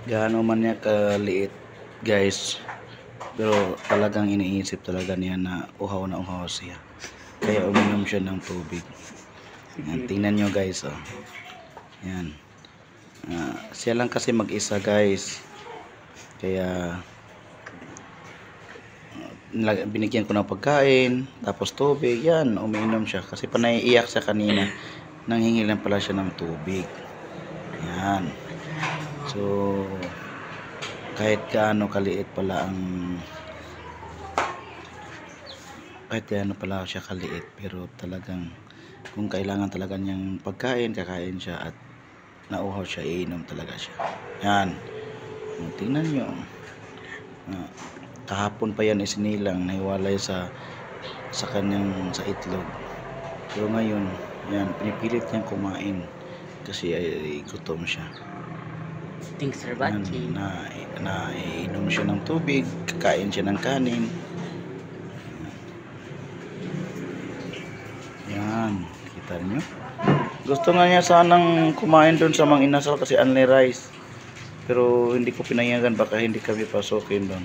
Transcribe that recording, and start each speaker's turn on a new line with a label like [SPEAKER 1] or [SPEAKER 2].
[SPEAKER 1] gaano man niya kaliit guys, pero talagang iniisip talaga niya na uhaw siya, kaya uminom siya ng tubig. Yan, tingnan nyo guys, oh. Yan. Siya lang kasi mag-isa guys, kaya binigyan ko ng pagkain tapos tubig. Yan, umiinom siya kasi panaiiyak siya kanina, nanghingi lang pala siya ng tubig. Yan. So kahit gaano kaliit pala siya kaliit, pero talagang kung kailangan talaga niyang pagkain, kakain siya, at nauhaw siya, iinom talaga siya. Yan. Tingnan nyo. Kahapon pa yan isinilang, nahiwalay sa sa itlog. Pero ngayon, yan, pinipilit niyang kumain kasi ay gutom siya.
[SPEAKER 2] Thanks for watching.
[SPEAKER 1] Iinom siya ng tubig, kakain siya ng kanin. Yan, kita niyo. Gusto nga niya sanang kumain doon sa Mang Inasal kasi only rice. Pero hindi ko pinayagan, baka hindi kami pasukin doon.